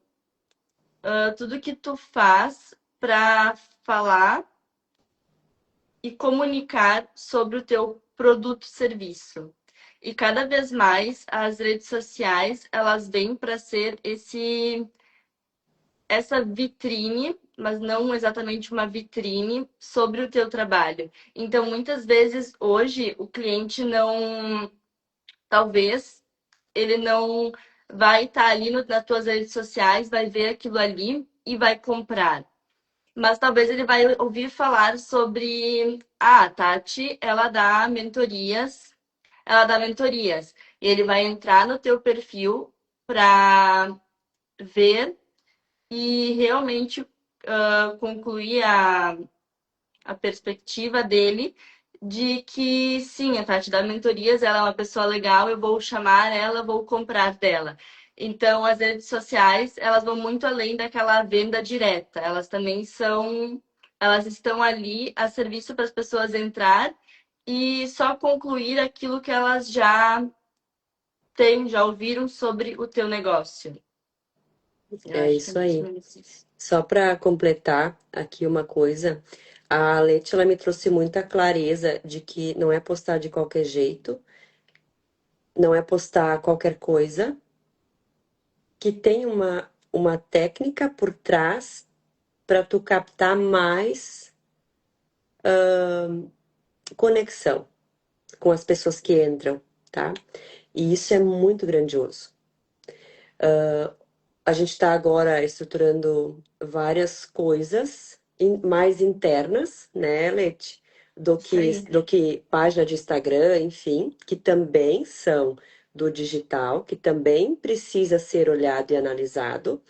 tudo que tu faz para falar e comunicar sobre o teu produto serviço. E cada vez mais as redes sociais, elas vêm para ser essa vitrine, mas não exatamente uma vitrine sobre o teu trabalho. Então, muitas vezes hoje o cliente não, talvez ele não vai estar ali nas tuas redes sociais, vai ver aquilo ali e vai comprar. Mas talvez ele vai ouvir falar sobre a Tati, ela dá mentorias. E ele vai entrar no teu perfil para ver e realmente concluir a perspectiva dele de que sim, a Tati dá mentorias, ela é uma pessoa legal, eu vou chamar ela, vou comprar dela. Então, as redes sociais, elas vão muito além daquela venda direta. Elas estão ali a serviço para as pessoas entrar e só concluir aquilo que elas já têm, já ouviram sobre o teu negócio. Eu
É
acho que é
isso
mais
aí.
ou menos isso.
Só para completar aqui uma coisa, a Leti ela me trouxe muita clareza de que não é postar de qualquer jeito, não é postar qualquer coisa, que tem uma técnica por trás para tu captar mais conexão com as pessoas que entram, tá? E isso é muito grandioso. A gente está agora estruturando várias coisas mais internas, né, Leti? Do
Isso
que,
aí.
do que página de Instagram, enfim, que também são do digital, que também precisa ser olhado e analisado.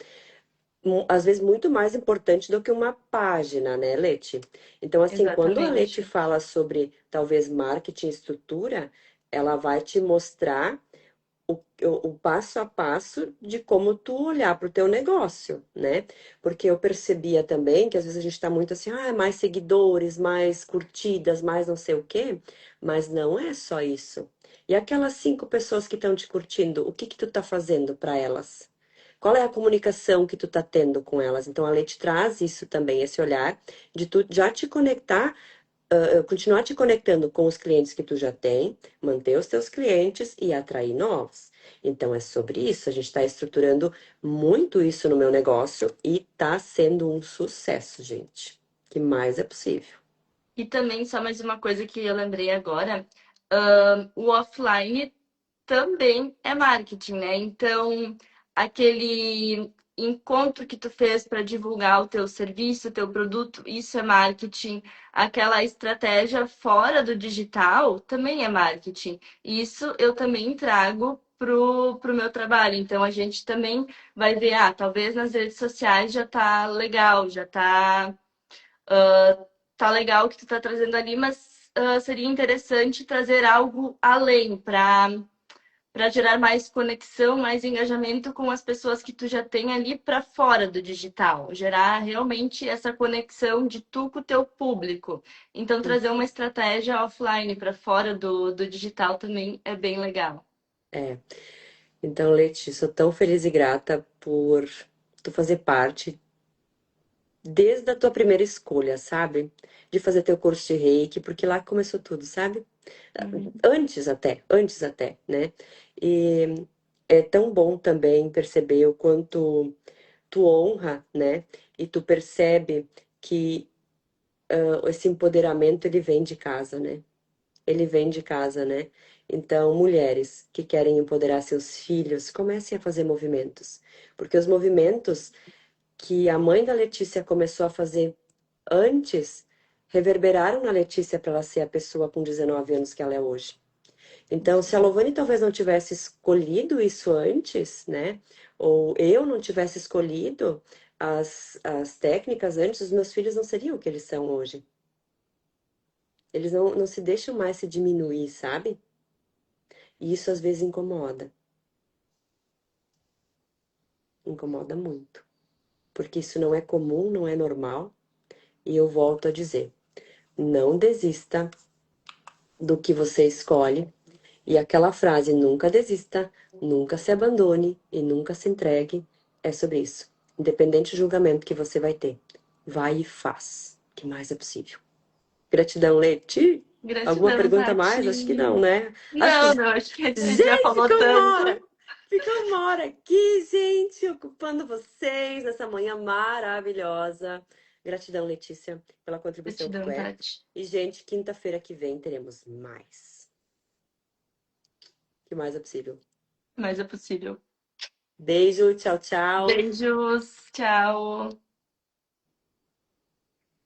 Às vezes muito mais importante do que uma página, né, Leti? Então, assim, quando a Leti
Exatamente.
fala sobre talvez marketing e estrutura, ela vai te mostrar o passo a passo de como tu olhar para o teu negócio, né? Porque eu percebia também que às vezes a gente está muito assim, mais seguidores, mais curtidas, mais não sei o quê, mas não é só isso. E aquelas 5 pessoas que estão te curtindo, o que que tu tá fazendo para elas? Qual é a comunicação que tu tá tendo com elas? Então a lei te traz isso também, esse olhar de tu já te conectar, continuar te conectando com os clientes que tu já tem, manter os teus clientes e atrair novos. Então é sobre isso, a gente está estruturando muito isso no meu negócio e tá sendo um sucesso, gente. Que mais é possível.
E também, só mais uma coisa que eu lembrei agora, o offline também é marketing, né? Então, aquele encontro que tu fez para divulgar o teu serviço, o teu produto, isso é marketing. Aquela estratégia fora do digital também é marketing. Isso eu também trago pro meu trabalho. Então a gente também vai ver, talvez nas redes sociais já tá legal, já tá legal o que tu tá trazendo ali, mas seria interessante trazer algo além para gerar mais conexão, mais engajamento com as pessoas que tu já tem ali para fora do digital, gerar realmente essa conexão de tu com o teu público. Então, trazer uma estratégia offline para fora do digital também é bem legal.
É. Então, Leti, sou tão feliz e grata por tu fazer parte desde a tua primeira escolha, sabe? De fazer teu curso de Reiki, porque lá começou tudo, sabe?
Uhum.
Antes até, né? E é tão bom também perceber o quanto tu honra, né? E tu percebe que esse empoderamento ele vem de casa, né? Ele vem de casa, né? Então, mulheres que querem empoderar seus filhos, comecem a fazer movimentos. Porque os movimentos que a mãe da Letícia começou a fazer antes reverberaram na Letícia para ela ser a pessoa com 19 anos que ela é hoje. Então, se a Lovane talvez não tivesse escolhido isso antes, né? Ou eu não tivesse escolhido as técnicas antes, os meus filhos não seriam o que eles são hoje. Eles não se deixam mais se diminuir, sabe? E isso às vezes incomoda. Incomoda muito. Porque isso não é comum, não é normal. E eu volto a dizer: não desista do que você escolhe. E aquela frase, nunca desista, nunca se abandone e nunca se entregue, é sobre isso. Independente do julgamento que você vai ter. Vai e faz. O que mais é possível. Gratidão, Leti. Alguma
Gratidão,
pergunta a mais? Acho que não,
Tati.
né? Acho que
Não, não, acho que a gente já
gente,
falou
ficou uma
tanto.
hora! Ficou uma hora aqui, gente, ocupando vocês nessa manhã maravilhosa. Gratidão, Letícia, pela contribuição que tu
Gratidão,
é.
Tati.
E, gente, quinta-feira que vem teremos mais. O que mais é possível.
Mas é possível.
Beijo, tchau, tchau.
Beijos, tchau.